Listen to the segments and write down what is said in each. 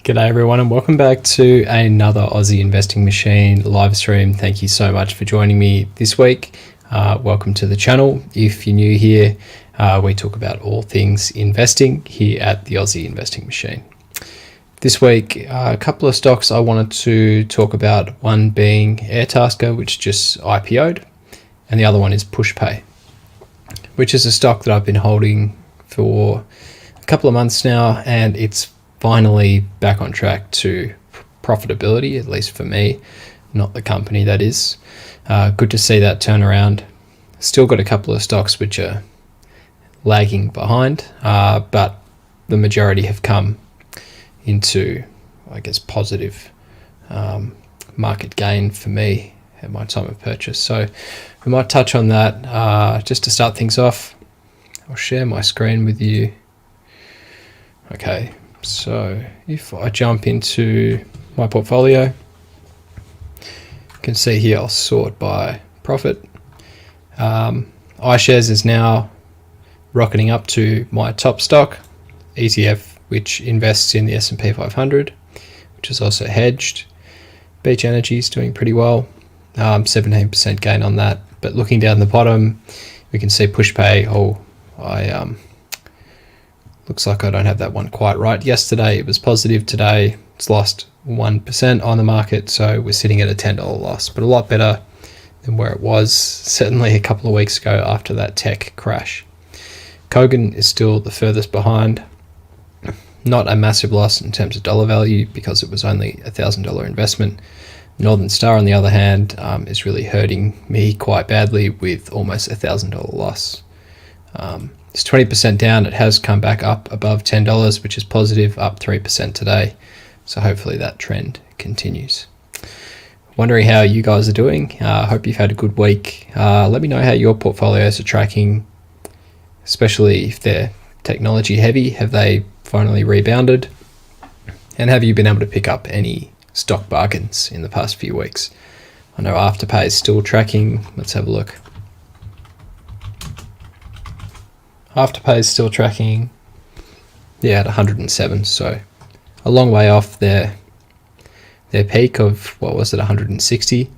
G'day everyone and welcome back to another Aussie Investing Machine live stream. Thank you so much for joining me this week. Welcome to the channel. If you're new here, we talk about all things investing here at the Aussie Investing Machine. This week, a couple of stocks I wanted to talk about, one being Airtasker, which just IPO'd, and the other one is Pushpay, which is a stock that I've been holding for a couple of months now, and it's finally back on track to profitability, at least for me, not the company, that is. Good to see that turnaround. Still got a couple of stocks which are lagging behind, but the majority have come into, I guess, positive market gain for me at my time of purchase. So we might touch on that just to start things off. I'll share my screen with you. Okay. So if I jump into my portfolio, you can see here I'll sort by profit. iShares is now rocketing up to my top stock, ETF, which invests in the S&P 500, which is also hedged. Beach Energy is doing pretty well, 17% gain on that. But looking down the bottom, we can see Pushpay. Looks like I don't have that one quite right. Yesterday it was positive. Today it's lost 1% on the market, so we're sitting at a $10 loss, but a lot better than where it was certainly a couple of weeks ago after that tech crash. Kogan is still the furthest behind. Not a massive loss in terms of dollar value because it was only a $1,000 investment. Northern Star, on the other hand, is really hurting me quite badly with almost a $1,000 loss. It's 20% down. It has come back up above $10, which is positive, up 3% today. So hopefully that trend continues. Wondering how you guys are doing. Hope you've had a good week. Let me know how your portfolios are tracking, especially if they're technology heavy. Have they finally rebounded? And have you been able to pick up any stock bargains in the past few weeks? I know Afterpay is still tracking. Let's have a look. Afterpay is still tracking, at 107, so a long way off their peak of, what was it, 160.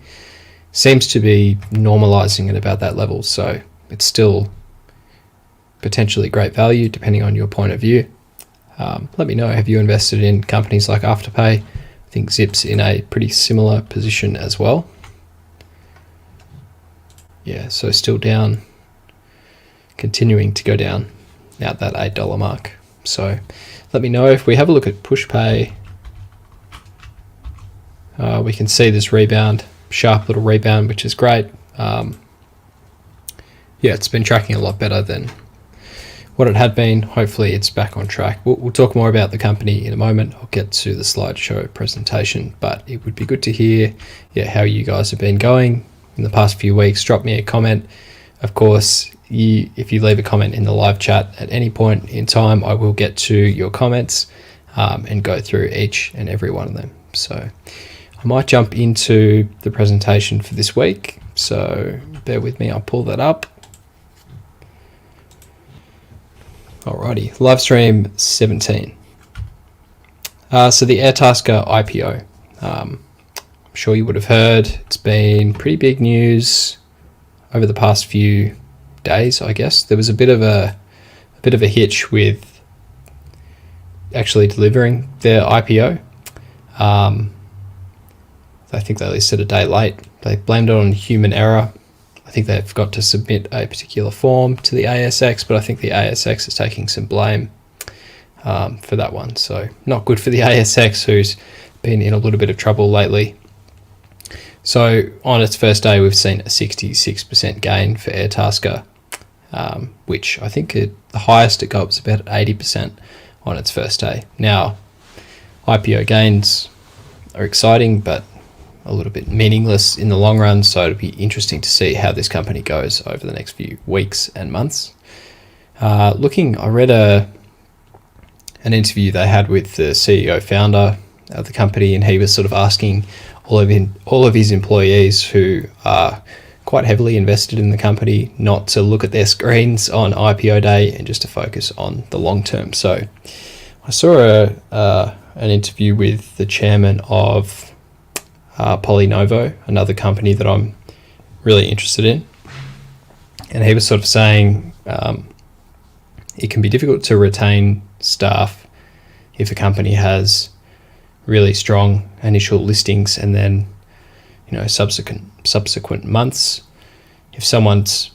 Seems to be normalizing at about that level, so it's still potentially great value depending on your point of view. Let me know, have you invested in companies like Afterpay? I think Zip's in a pretty similar position as well. Yeah, so still down. Continuing to go down at that $8 mark. So let me know. If we have a look at Pushpay, we can see this rebound, sharp little rebound, which is great. It's been tracking a lot better than what it had been. Hopefully it's back on track. We'll talk more about the company in a moment. I'll get to the slideshow presentation, but it would be good to hear how you guys have been going in the past few weeks. Drop me a comment. Of course, if you leave a comment in the live chat at any point in time, I will get to your comments and go through each and every one of them. So I might jump into the presentation for this week. So bear with me, I'll pull that up. Alrighty, Livestream 17. So the Airtasker IPO. I'm sure you would have heard. It's been pretty big news over the past few days, I guess. There was a bit of a hitch with actually delivering their IPO. I think they said a day late. They blamed it on human error. I think they forgot to submit a particular form to the ASX, but I think the ASX is taking some blame for that one. So not good for the ASX, who's been in a little bit of trouble lately. So on its first day, we've seen a 66% gain for Airtasker, which I think the highest it got was about 80% on its first day. Now, IPO gains are exciting, but a little bit meaningless in the long run. So it'll be interesting to see how this company goes over the next few weeks and months. I read an interview they had with the CEO founder of the company, and he was sort of asking all of his employees who are quite heavily invested in the company not to look at their screens on IPO day and just to focus on the long term. So I saw a an interview with the chairman of Polynovo, another company that I'm really interested in. And he was sort of saying it can be difficult to retain staff if a company has really strong initial listings and then, subsequent months. If someone's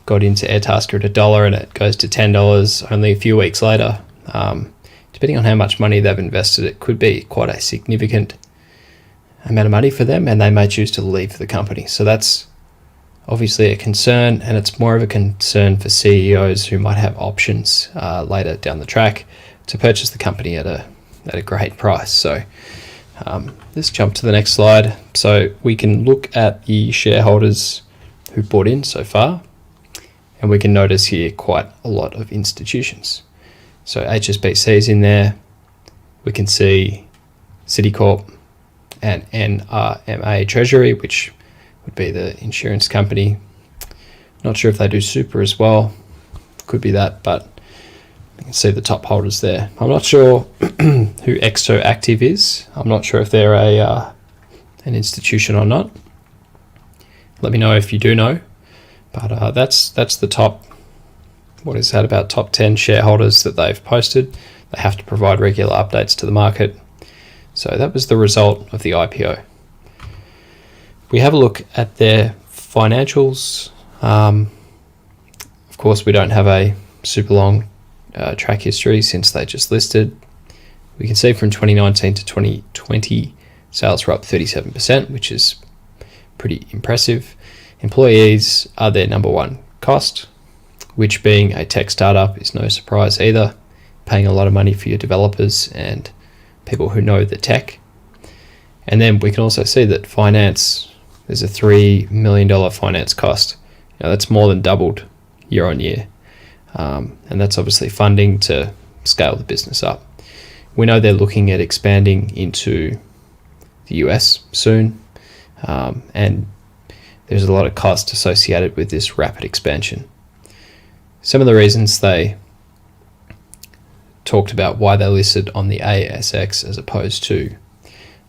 got into Airtasker at $1 and it goes to $10 only a few weeks later, depending on how much money they've invested, it could be quite a significant amount of money for them, and they may choose to leave the company. So that's obviously a concern, and it's more of a concern for CEOs who might have options later down the track to purchase the company at a great price. So let's jump to the next slide. So we can look at the shareholders who bought in so far, and we can notice here quite a lot of institutions. So HSBC is in there. We can see Citicorp and NRMA Treasury, which would be the insurance company. Not sure if they do super as well. Could be that, but you can see the top holders there. I'm not sure who Exto Active is. I'm not sure if they're an institution or not. Let me know if you do know. But that's the top, what is that, about top 10 shareholders that they've posted. They have to provide regular updates to the market. So that was the result of the IPO. We have a look at their financials. Of course, we don't have a super long track history since they just listed. We can see from 2019 to 2020, sales were up 37%, which is pretty impressive. Employees are their number one cost, which being a tech startup is no surprise either. Paying a lot of money for your developers and people who know the tech. And then we can also see that finance, there's a $3 million finance cost. That's more than doubled year on year. And that's obviously funding to scale the business up. We know they're looking at expanding into the US soon. And there's a lot of cost associated with this rapid expansion. Some of the reasons they talked about why they listed on the ASX as opposed to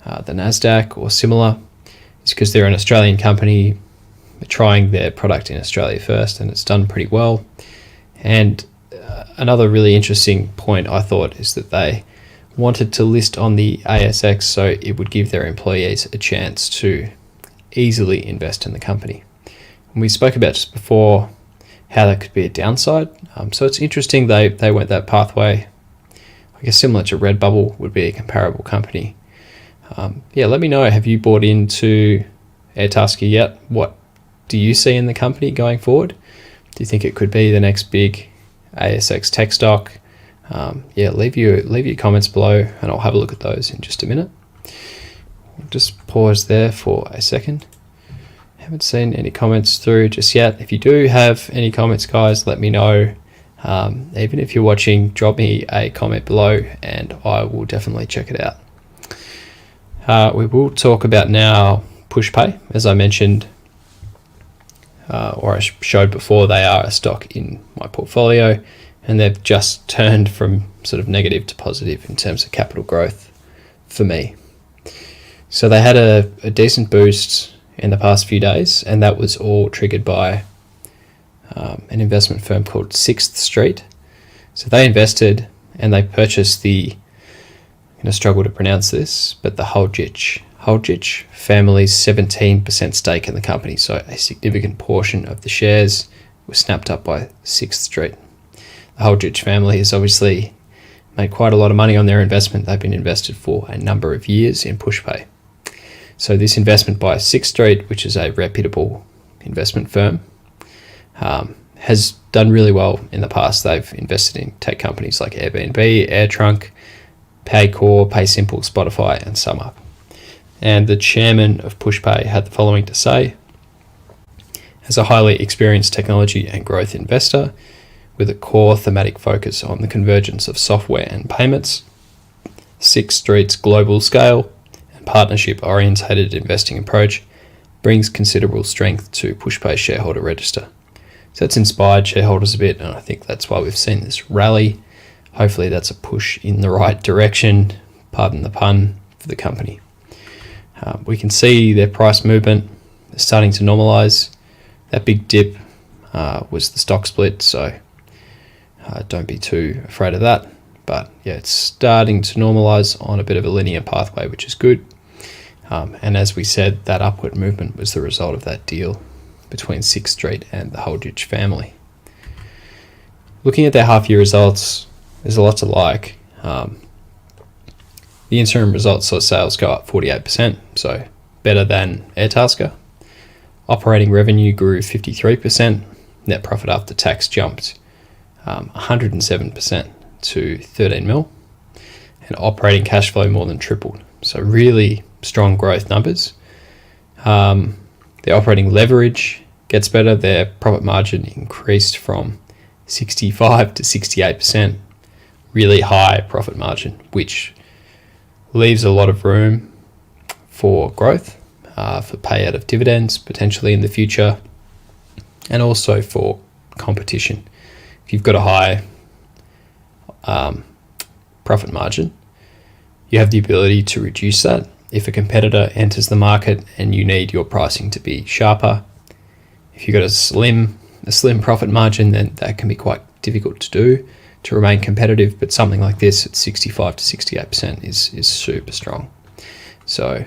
the NASDAQ or similar is because they're an Australian company. They're trying their product in Australia first, and it's done pretty well. And another really interesting point I thought is that they wanted to list on the ASX so it would give their employees a chance to easily invest in the company. And we spoke about just before how that could be a downside. So it's interesting they went that pathway. I guess similar to Redbubble would be a comparable company. Let me know, have you bought into Airtasker yet? What do you see in the company going forward? Do you think it could be the next big ASX tech stock? Leave your comments below and I'll have a look at those in just a minute. Just pause there for a second. Haven't seen any comments through just yet. If you do have any comments, guys, let me know. Even if you're watching, drop me a comment below and I will definitely check it out. We will talk about now Pushpay. As I mentioned, or I showed before, they are a stock in my portfolio and they've just turned from sort of negative to positive in terms of capital growth for me. So they had a decent boost in the past few days, and that was all triggered by an investment firm called 6th Street. So they invested and they purchased I'm going to struggle to pronounce this, but the Holdjich family's 17% stake in the company. So a significant portion of the shares was snapped up by 6th Street. The Holdjich family has obviously made quite a lot of money on their investment. They've been invested for a number of years in Pushpay. So this investment by 6th Street, which is a reputable investment firm, has done really well in the past. They've invested in tech companies like Airbnb, AirTrunk, Paycor, PaySimple, Spotify, and SumUp. And the chairman of Pushpay had the following to say: as a highly experienced technology and growth investor with a core thematic focus on the convergence of software and payments, 6th Street's global scale and partnership-orientated investing approach brings considerable strength to Pushpay's shareholder register. So that's inspired shareholders a bit, and I think that's why we've seen this rally. Hopefully that's a push in the right direction. pardon the pun, for the company. We can see their price movement is starting to normalize. That big dip was the stock split, so don't be too afraid of that. But yeah, it's starting to normalize on a bit of a linear pathway, which is good. And as we said, that upward movement was the result of that deal between Sixth Street and the Holdridge family. Looking at their half-year results, there's a lot to like. The interim results saw sales go up 48%, so better than Airtasker. Operating revenue grew 53%. Net profit after tax jumped 107% to 13 mil. And operating cash flow more than tripled. So really strong growth numbers. Their operating leverage gets better. Their profit margin increased from 65 to 68%. Really high profit margin, which leaves a lot of room for growth, for payout of dividends potentially in the future, and also for competition. If you've got a high profit margin, you have the ability to reduce that if a competitor enters the market and you need your pricing to be sharper. If you've got a slim profit margin, then that can be quite difficult to do to remain competitive, but something like this at 65 to 68% is super strong. So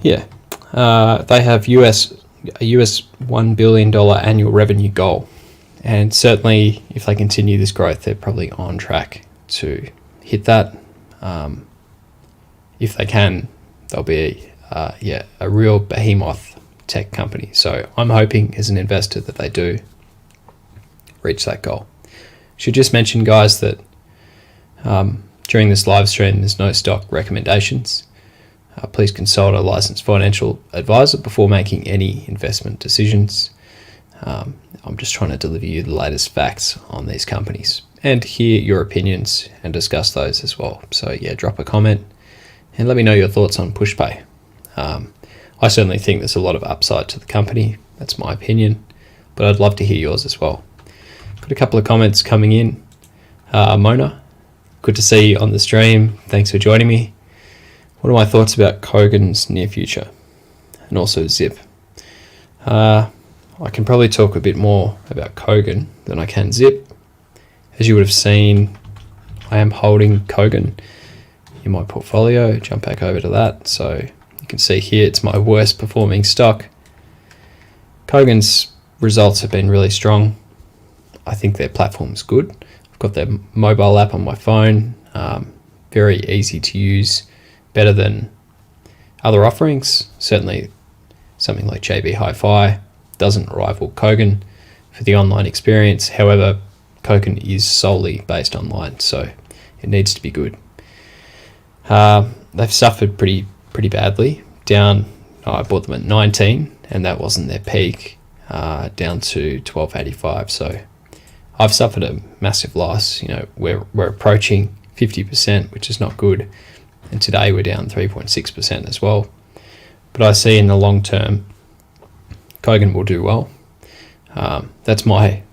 yeah, they have a US $1 billion annual revenue goal, and certainly if they continue this growth, they're probably on track to hit that. If they can, they'll be a real behemoth tech company. So I'm hoping as an investor that they do reach that goal. Should just mention, guys, that during this live stream, there's no stock recommendations. Please consult a licensed financial advisor before making any investment decisions. I'm just trying to deliver you the latest facts on these companies and hear your opinions and discuss those as well. So yeah, drop a comment and let me know your thoughts on Pushpay. I certainly think there's a lot of upside to the company. That's my opinion, but I'd love to hear yours as well. Got a couple of comments coming in. Mona, good to see you on the stream. Thanks for joining me. What are my thoughts about Kogan's near future and also Zip? I can probably talk a bit more about Kogan than I can Zip. As you would have seen, I am holding Kogan in my portfolio. Jump back over to that. So you can see here, it's my worst performing stock. Kogan's results have been really strong. I think their platform's good. I've got their mobile app on my phone. Very easy to use, better than other offerings. Certainly something like JB Hi-Fi doesn't rival Kogan for the online experience. However, Kogan is solely based online, so it needs to be good. They've suffered pretty badly. Down, I bought them at 19, and that wasn't their peak, down to 12.85. So I've suffered a massive loss. You know, we're approaching 50%, which is not good. And today we're down 3.6% as well. But I see in the long term, Kogan will do well. That's my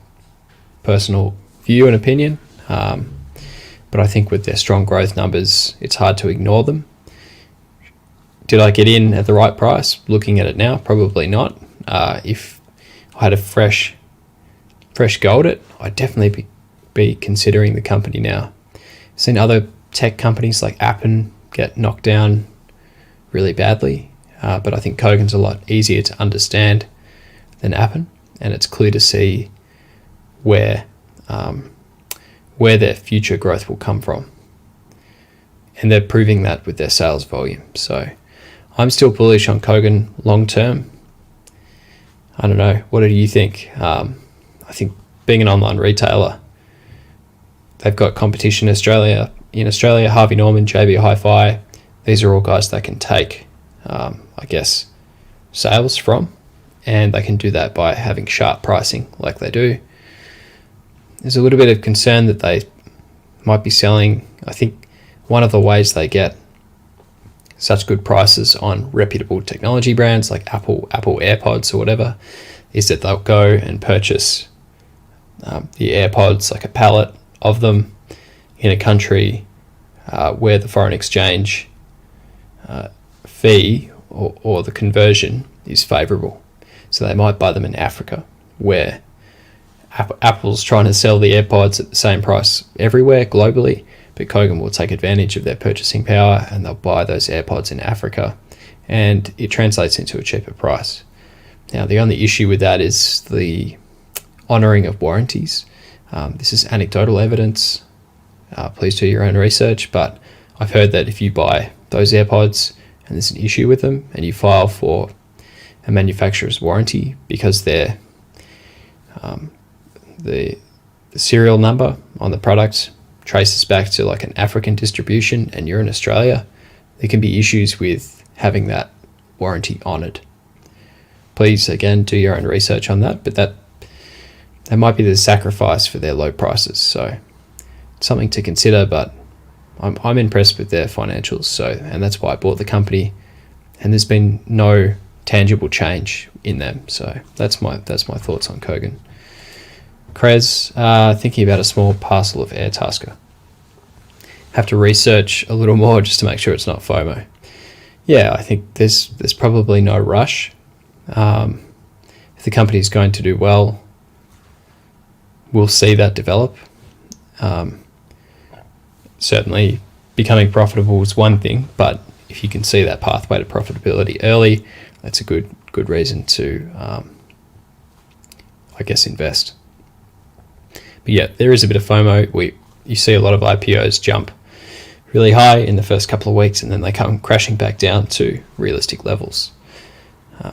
personal view and opinion. But I think with their strong growth numbers, it's hard to ignore them. Did I get in at the right price? Looking at it now, probably not. If I had a fresh go at it, I'd definitely be considering the company now. I've seen other tech companies like Appen get knocked down really badly, but I think Kogan's a lot easier to understand than Appen, and it's clear to see where their future growth will come from. And they're proving that with their sales volume. So I'm still bullish on Kogan long term. I don't know. What do you think? I think being an online retailer, they've got competition in Australia, Harvey Norman, JB Hi-Fi. These are all guys that can take, sales from, and they can do that by having sharp pricing like they do. There's a little bit of concern that they might be selling. I think one of the ways they get such good prices on reputable technology brands like Apple AirPods or whatever is that they'll go and purchase the AirPods, like a pallet of them in a country where the foreign exchange fee or the conversion is favourable. So they might buy them in Africa, where Apple's trying to sell the AirPods at the same price everywhere globally, but Kogan will take advantage of their purchasing power and they'll buy those AirPods in Africa, and it translates into a cheaper price. Now, the only issue with that is the honouring of warranties. This is anecdotal evidence. Please do your own research, but I've heard that if you buy those AirPods and there's an issue with them and you file for a manufacturer's warranty because they're the serial number on the product traces back to like an African distribution and you're in Australia, there can be issues with having that warranty honoured. Please, again, do your own research on that, but that might be the sacrifice for their low prices. So it's something to consider, but I'm impressed with their financials. And that's why I bought the company, and there's been no tangible change in them. So that's my thoughts on Kogan. Krez, thinking about a small parcel of Airtasker. Have to research a little more just to make sure it's not FOMO. Yeah, I think there's probably no rush. If the company is going to do well, we'll see that develop. Certainly becoming profitable is one thing, but if you can see that pathway to profitability early, that's a good reason to, I guess, invest. But yeah, there is a bit of FOMO. You see a lot of IPOs jump really high in the first couple of weeks, and then they come crashing back down to realistic levels.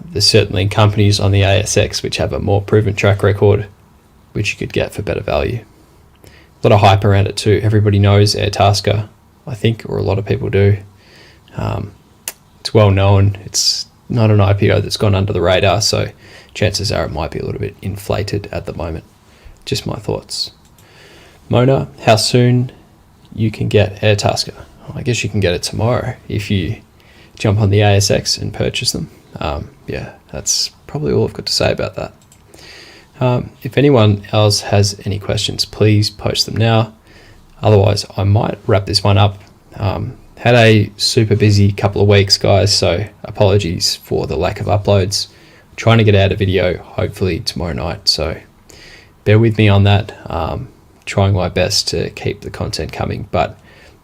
There's certainly companies on the ASX which have a more proven track record, which you could get for better value. A lot of hype around it too. Everybody knows Airtasker, I think, or a lot of people do. It's well known. It's not an IPO that's gone under the radar, so chances are it might be a little bit inflated at the moment. Just my thoughts. Mona, how soon you can get Airtasker? I guess you can get it tomorrow if you jump on the ASX and purchase them. Yeah, that's probably all I've got to say about that. If anyone else has any questions, please post them now. Otherwise, I might wrap this one up. Had a super busy couple of weeks, guys, so apologies for the lack of uploads. I'm trying to get out a video, hopefully tomorrow night, so bear with me on that. Trying my best to keep the content coming, but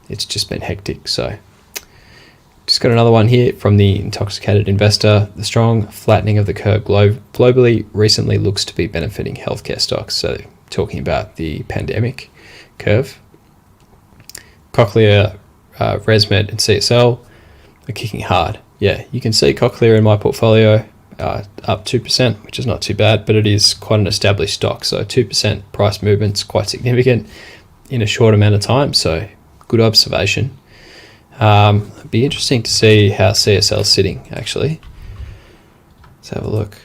it's just been hectic. So just got another one here from the Intoxicated Investor. The strong flattening of the curve globally recently looks to be benefiting healthcare stocks. So talking about the pandemic curve. Cochlear, ResMed and CSL are kicking hard. Yeah, you can see Cochlear in my portfolio up 2%, which is not too bad, but it is quite an established stock. So 2% price movement's quite significant in a short amount of time. So good observation. It'd be interesting to see how CSL's sitting, actually. Let's have a look.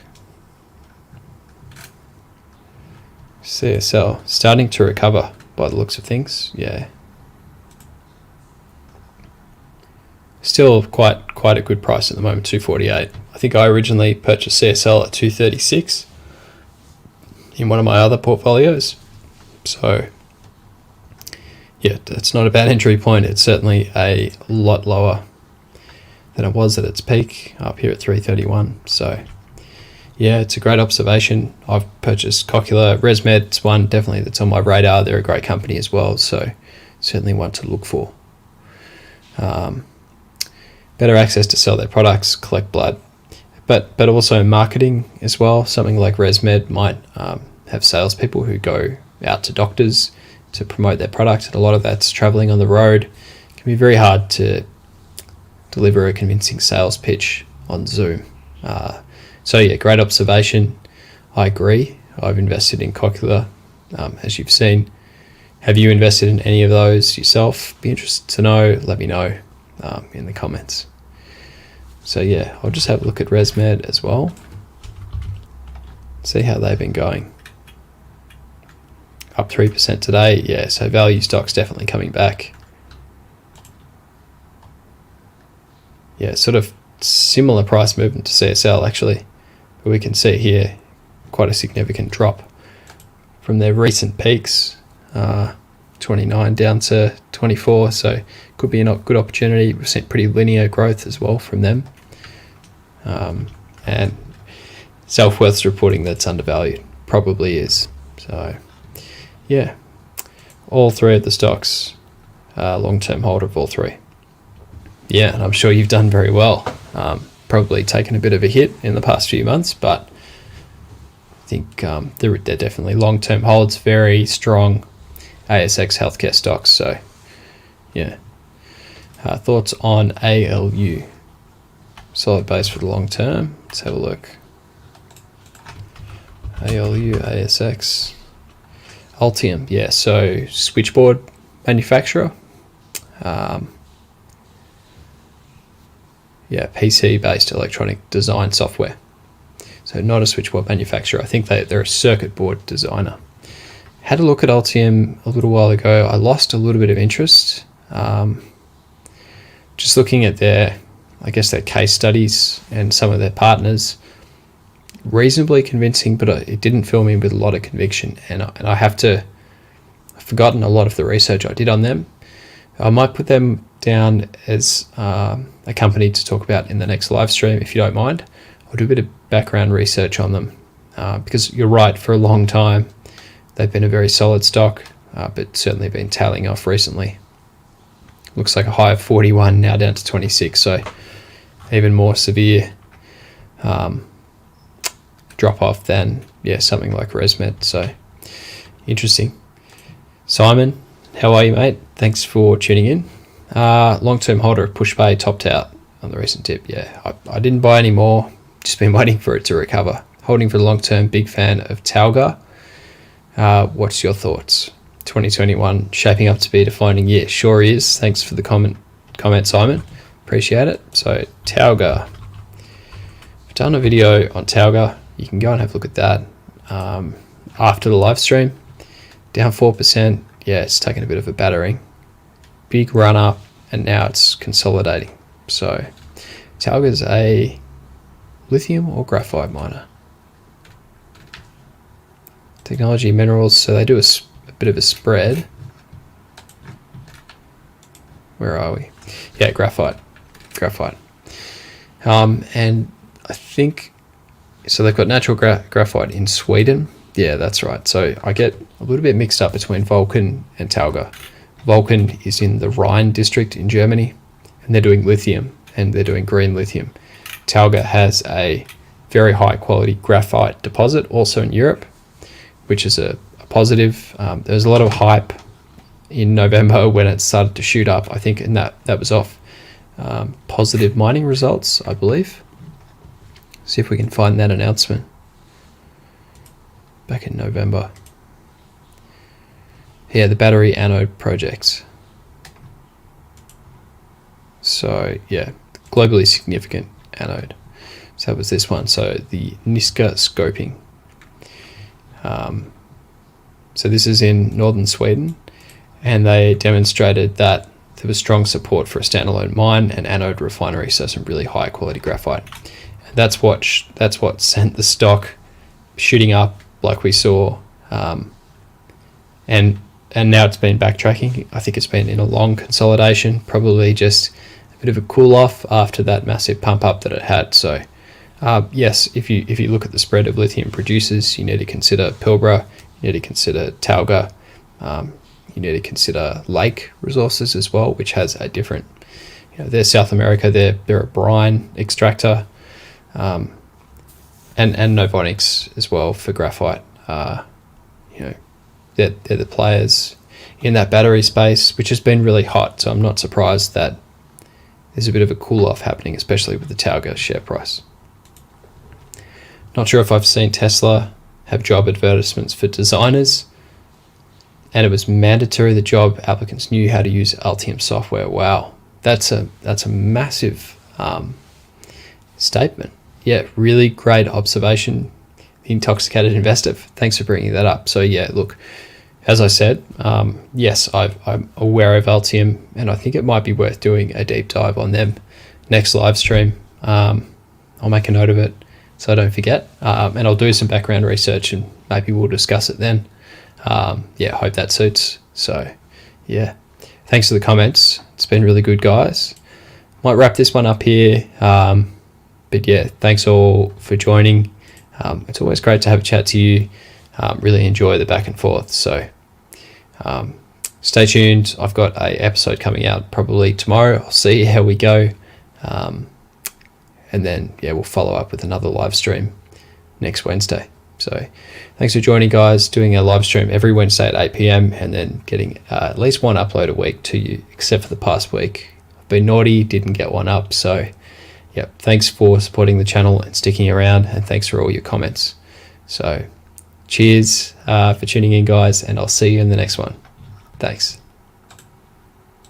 CSL starting to recover by the looks of things. Yeah. Still quite a good price at the moment, 248. I think I originally purchased CSL at 236 in one of my other portfolios. So yeah, that's not a bad entry point. It's certainly a lot lower than it was at its peak, up here at 331. So yeah, it's a great observation. I've purchased Cochlear. ResMed's one definitely that's on my radar. They're a great company as well, so certainly one to look for. Better access to sell their products, collect blood, but also marketing as well. Something like ResMed might have salespeople who go out to doctors to promote their product, and a lot of that's traveling on the road. It can be very hard to deliver a convincing sales pitch on Zoom. So yeah, great observation. I agree. I've invested in Cochlear, as you've seen. Have you invested in any of those yourself? Be interested to know. Let me know in the comments. So yeah, I'll just have a look at ResMed as well. See how they've been going. Up 3% today. Yeah, so value stocks definitely coming back. Yeah, sort of similar price movement to CSL actually. But we can see here quite a significant drop from their recent peaks, 29 down to 24. So could be a good opportunity. We've seen pretty linear growth as well from them. And Self-Worth's reporting that's undervalued. Probably is. So, yeah. All three of the stocks, long-term holder of all three. Yeah, and I'm sure you've done very well. Probably taken a bit of a hit in the past few months, but I think they're definitely long-term holds, very strong ASX healthcare stocks. So, yeah. Thoughts on ALU? Solid base for the long term. Let's have a look. ALU, ASX. Altium, yeah, so switchboard manufacturer. Yeah, PC-based electronic design software. So not a switchboard manufacturer. I think they're a circuit board designer. Had a look at Altium a little while ago. I lost a little bit of interest. Just looking at their case studies and some of their partners, reasonably convincing, but it didn't fill me with a lot of conviction. And I've forgotten a lot of the research I did on them. I might put them down as a company to talk about in the next live stream, if you don't mind. I'll do a bit of background research on them because you're right, for a long time they've been a very solid stock, but certainly been tailing off recently. Looks like a high of 41, now down to 26, so even more severe drop off than something like ResMed. So interesting. Simon, how are you, mate? Thanks for tuning in. Long-term holder of Pushpay topped out on the recent dip. Yeah, I didn't buy any more. Just been waiting for it to recover. Holding for the long term. Big fan of Talga. What's your thoughts? 2021 shaping up to be a defining year. Sure is. Thanks for the comment, Simon. Appreciate it. So Talga. I've done a video on Talga. You can go and have a look at that after the live stream. Down 4%. Yeah, it's taken a bit of a battering. Big run up, and now it's consolidating. So Talga's a lithium or graphite miner. Technology minerals, so they do a bit of a spread. Where are we? Yeah, graphite. And I think, so they've got natural graphite in Sweden. Yeah, that's right. So I get a little bit mixed up between Vulcan and Talga. Vulcan is in the Rhine district in Germany, and they're doing lithium, and they're doing green lithium. Talga has a very high quality graphite deposit also in Europe, which is a positive. There was a lot of hype in November when it started to shoot up, I think, and that was off positive mining results, I believe. See if we can find that announcement back in November. Yeah, the battery anode projects. So yeah, globally significant anode. So that was this one. So the Niska scoping. So this is in northern Sweden, and they demonstrated that there was strong support for a standalone mine and anode refinery. So some really high quality graphite. And that's what sent the stock shooting up like we saw, and now it's been backtracking. I think it's been in a long consolidation, probably just a bit of a cool off after that massive pump up that it had. So yes, if you look at the spread of lithium producers, you need to consider Pilbara, you need to consider Talga, you need to consider Lake Resources as well, which has a different, they're South America, they're a brine extractor, and Novonix as well for graphite. They're the players in that battery space, which has been really hot. So I'm not surprised that there's a bit of a cool off happening, especially with the Talga share price. Not sure if I've seen Tesla have job advertisements for designers, and it was mandatory the job applicants knew how to use Altium software. Wow, that's a massive statement. Yeah, really great observation, Intoxicated Investor. Thanks for bringing that up. So yeah, look, as I said, yes, I'm aware of Altium, and I think it might be worth doing a deep dive on them next live stream. I'll make a note of it so I don't forget, and I'll do some background research, and maybe we'll discuss it then. Yeah, I hope that suits. So yeah, thanks for the comments. It's been really good, guys. Might wrap this one up here. But yeah, thanks all for joining. It's always great to have a chat to you. Really enjoy the back and forth. So stay tuned. I've got an episode coming out probably tomorrow. I'll see how we go. And then, yeah, we'll follow up with another live stream next Wednesday. So thanks for joining, guys. Doing a live stream every Wednesday at 8 p.m. and then getting at least one upload a week to you, except for the past week. I've been naughty, didn't get one up. So, yep, thanks for supporting the channel and sticking around, and thanks for all your comments. So cheers for tuning in, guys, and I'll see you in the next one. Thanks.